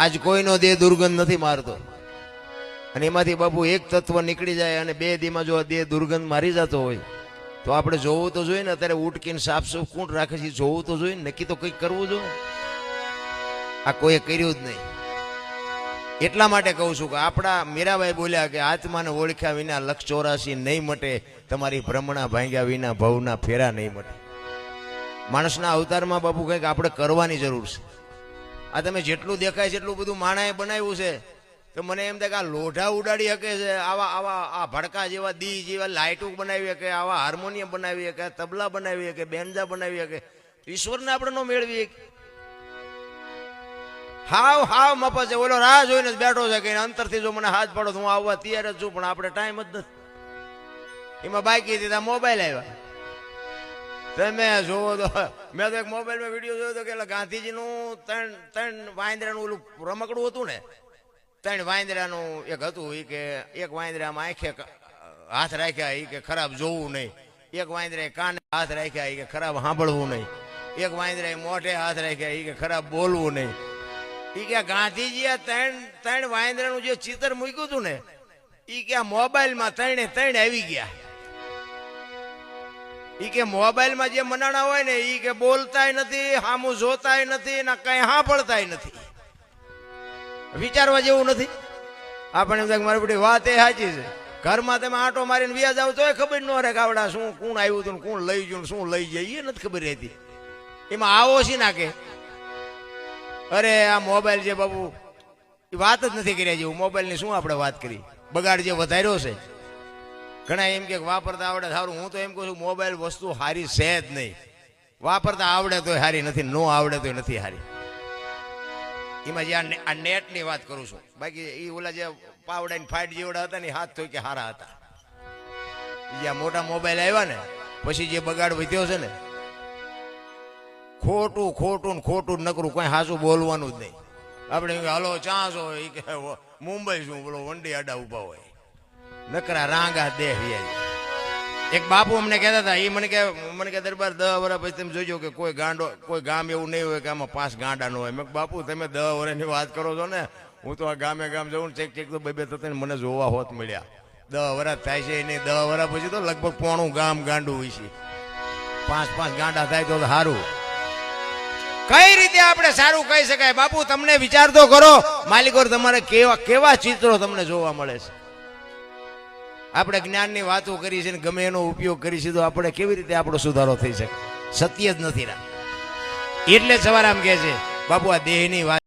આજ કોઈનો દેહ દુર્ગંધ નથી મારતો, અને એમાંથી બાપુ એક તત્વ નીકળી જાય અને 2 દીમાં જો દેહ દુર્ગંધ મારી જતો હોય તો આપણે જોવું તો જોઈએ ને. અત્યારે ઉટકીને સાફ સૂફ કૂંટ રાખે છે, જોવું તો જોઈએ ને, નક્કી તો કંઈક કરવું જોઈએ. આ કોઈએ કર્યું જ નહીં. એટલા માટે કહું છું કે આપણા મીરાબાઈ બોલ્યા કે આત્માને ઓળખ્યા વિના 184 નહીં મટે, તમારી ભ્રમણા ભાંગ્યા વિના ભવના ફેરા નહીં મટે. માણસના અવતારમાં બાપુ કંઈક આપણે કરવાની જરૂર છે. આ તમે જેટલું દેખાય છે એટલું બધું માણાએ બનાવ્યું છે તો મને એમ થાય કે આ લોઢા ઉડાડી શકે છે, આવા આવા આ ભડકા જેવા દી જેવા લાઇટો બનાવી શકે, આવા હાર્મોનિયમ બનાવી શકે, તબલા બનાવી શકે, બેન્જા બનાવી શકે, ઈશ્વરને આપણે ન મેળવીએ. હાવ હાવ મફત છે. ઓલો રાહ જોઈને જ બેઠો છે કે અંતરથી જો મને હાથ પાડો તો હું આવવા તૈયાર જ છું, પણ આપણે ટાઈમ જ નથી. એમાં બાકી હતી મોબાઈલ આવ્યા. તમે જોવો તો મેં તો એક મોબાઈલમાં વિડીયો જોયો હતો કે ગાંધીજીનું ત્રણ વાંદરાનું ઓલું રમકડું હતું ને, 3 વાંદરાનું એક હતું. એ કે એક વાંદરામાં આંખે હાથ રાખ્યા, એ કે ખરાબ જોવું નહીં. એક વાંદરાએ કાને હાથ રાખ્યા, એ કે ખરાબ સાંભળવું નહીં. એક વાંદરાએ મોઢે હાથ રાખ્યા, એ કે ખરાબ બોલવું નહીં. એ કે ગાંધીજીએ ત્રણ વાંદરાનું જે ચિત્ર મૂક્યું હતું ને, એ કે આ મોબાઈલમાં 3 આવી ગયા. ઈ કે મોબાઈલમાં જે મનાણા હોય ને ઈ કે બોલતાય નથી, સામું જોતાય નથી, ને કઈ સાંભળતાય નથી. વિચારવા જેવું નથી. આપણે એમ થાય મારી બધી વાત એ સાચી છે. ઘરમાં તમે આંટો મારીને વ્યાજ આવો તોય ખબર ન રહે કે આવડા શું કોણ આવ્યું હતું, કોણ લઈ ગયું, શું લઈ જાય, એ નથી ખબર રહેતી. એમાં આવો છે ના કે અરે આ મોબાઈલ જે બાબુ એ વાત જ નથી કર્યા જેવું. મોબાઈલની શું આપણે વાત કરી, બગાડ જે વધાર્યો છે. ઘણા એમ કે વાપરતા આવડે સારું. હું તો એમ કહું છું મોબાઈલ વસ્તુ સારી છે જ નહીં. વાપરતા આવડે તોય સારી નથી, ન આવડે તોય નથી સારી. એમાં જે આ નેટની વાત કરું છું. બાકી એ ઓલા જે પાવડા ફાઈટ જેવડા હતા ને હાથ તો કે સારા હતા. જ્યાં મોટા મોબાઈલ આવ્યા ને પછી જે બગાડ વધ્યો છે ને, ખોટું ખોટું ખોટું નકરું, કોઈ સાચું બોલવાનું જ નહીં. આપણે હલો ચાંસ હોય એ કે મુંબઈ શું બોલો વંડી આડા ઉભા હોય, નકરા રાંગા દેહ. એક બાપુ અમને કહેતા હતા, એ મને કે દરબાર 10 વર્ષ પછી તમે જોજો કે કોઈ ગામ એવું નહીં હોય કે આમાં 5 ગાંડા ન હોય. મેં બાપુ તમે 10 વર્ષની વાત કરો છો ને, હું તો આ ગામે ગામ જઉં ને ચેક તો 2 થતા ને મને જોવા હોત મળ્યા. 10 વર્ષ થાય છે નહીં, 10 વર્ષ પછી તો લગભગ પોણું ગામ ગાંડું હોય છે. 5 ગાંડા થાય તો સારું. કઈ રીતે આપણે સારું કહી શકાય? બાપુ તમને વિચાર તો કરો. માલિકો તમારે કેવા ચિત્રો તમને જોવા મળે છે. આપણે જ્ઞાનની વાતો કરી છે ને ગમે એનો ઉપયોગ કરી છે તો આપણે કેવી રીતે આપણો સુધારો થઈ શકે? સત્ય જ નથી. એટલે સવાર આમ કહે છે બાપુ આ દેહની વાત